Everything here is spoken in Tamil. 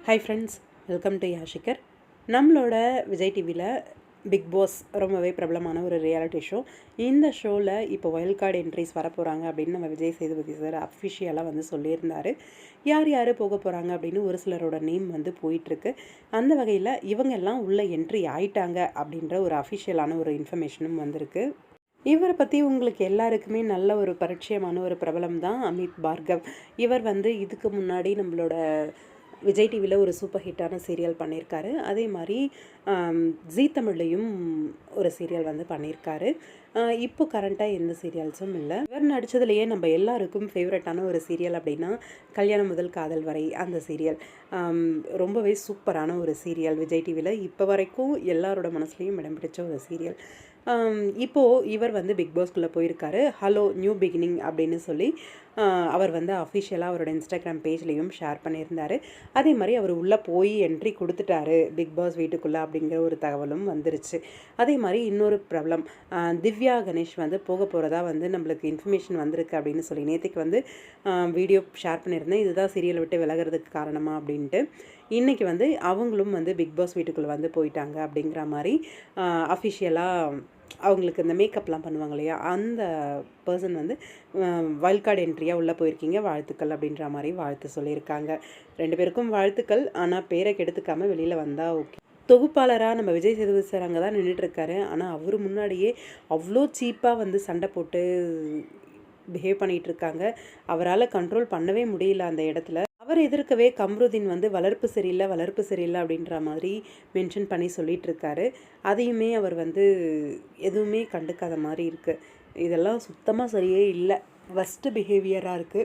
ஹாய் ஃப்ரெண்ட்ஸ், வெல்கம் டு யாஷிகர். நம்மளோட விஜய் டிவியில் பிக் பாஸ் ரொம்பவே பிரபலமான ஒரு ரியாலிட்டி ஷோ. இந்த ஷோவில் இப்போ வைல்ட் கார்டு என்ட்ரிஸ் வரப்போகிறாங்க அப்படின்னு நம்ம விஜய் சேதுபதி சார் அஃபிஷியலாக வந்து சொல்லியிருந்தார். யார் யார் போக போகிறாங்க அப்படின்னு ஒரு சிலரோட நேம் வந்து போயிட்டுருக்கு. அந்த வகையில் இவங்க எல்லாம் உள்ளே என்ட்ரி ஆயிட்டாங்க அப்படின்ற ஒரு அஃபிஷியலான ஒரு இன்ஃபர்மேஷனும் வந்திருக்கு. இவரை பற்றி உங்களுக்கு எல்லாருக்குமே நல்ல ஒரு பரிச்சயமான ஒரு பிரபலம் தான் அமித் பார்கவ். இவர் வந்து இதுக்கு முன்னாடி நம்மளோட விஜய் டிவியில் ஒரு சூப்பர் ஹிட்டான சீரியல் பண்ணியிருக்காரு. அதே மாதிரி ஜீ தமிழ்லையும் ஒரு சீரியல் வந்து பண்ணியிருக்காரு. இப்போ கரண்ட்டாக எந்த சீரியல்ஸும் இல்லை. இவர் நடித்ததுலேயே நம்ம எல்லாருக்கும் ஃபேவரட்டான ஒரு சீரியல் அப்படின்னா கல்யாணம் முதல் காதல் வரை அந்த சீரியல் ரொம்பவே சூப்பரான ஒரு சீரியல். விஜய் டிவியில் இப்போ வரைக்கும் எல்லாரோட மனசுலையும் இடம் பிடிச்ச ஒரு சீரியல். இப்போது இவர் வந்து பிக் பாஸ்குள்ளே போயிருக்காரு. ஹலோ நியூ பிகினிங் அப்படின்னு சொல்லி அவர் வந்து அஃபிஷியலாக அவரோட இன்ஸ்டாகிராம் பேஜ்லேயும் ஷேர் பண்ணியிருந்தார். அதே மாதிரி அவர் உள்ளே போய் என்ட்ரி கொடுத்துட்டாரு பிக் பாஸ் வீட்டுக்குள்ளே அப்படிங்கிற ஒரு தகவலும் வந்துருச்சு. அதே மாதிரி இன்னொரு பிரபலம் திவ்யா கணேஷ் வந்து போக போகிறதா வந்து நம்மளுக்கு இன்ஃபர்மேஷன் வந்திருக்கு அப்படின்னு சொல்லி நேற்றுக்கு வந்து வீடியோ ஷேர் பண்ணியிருந்தேன். இதுதான் சீரியலை விட்டு விலகிறதுக்கு காரணமாக அப்படின்ட்டு. இன்றைக்கி வந்து அவங்களும் வந்து பிக் பாஸ் வீட்டுக்குள்ளே வந்து போயிட்டாங்க அப்படிங்கிற மாதிரி அஃபிஷியலாக அவங்களுக்கு இந்த மேக்கப்லாம் பண்ணுவாங்க இல்லையா, அந்த பர்சன் வந்து வைல்ட் கார்டு என்ட்ரியாக உள்ளே போயிருக்கீங்க, வாழ்த்துக்கள் அப்படின்ற மாதிரி வாழ்த்து சொல்லியிருக்காங்க. 2 பேருக்கும் வாழ்த்துக்கள். ஆனால் பேரை கெடுத்துக்காமல் வெளியில் வந்தால் ஓகே. தொகுப்பாளராக நம்ம விஜய் சேதுபதி சார் அங்கே தான் நின்றுட்டுருக்காரு. ஆனால் அவர் முன்னாடியே அவ்வளோ சீப்பாக வந்து சண்டை போட்டு பிஹேவ் பண்ணிகிட்ருக்காங்க. அவரால் கண்ட்ரோல் பண்ணவே முடியல அந்த இடத்துல. அவர் எதிர்க்கவே கம்ருதீன் வந்து வளர்ப்பு சரியில்லை அப்படின்ற மாதிரி மென்ஷன் பண்ணி சொல்லிகிட்டு இருக்காரு. அதையுமே அவர் வந்து எதுவுமே கண்டுக்காத மாதிரி இருக்குது. இதெல்லாம் சுத்தமாக சரியே இல்லை. ஒஸ்ட்டு பிஹேவியராக இருக்குது.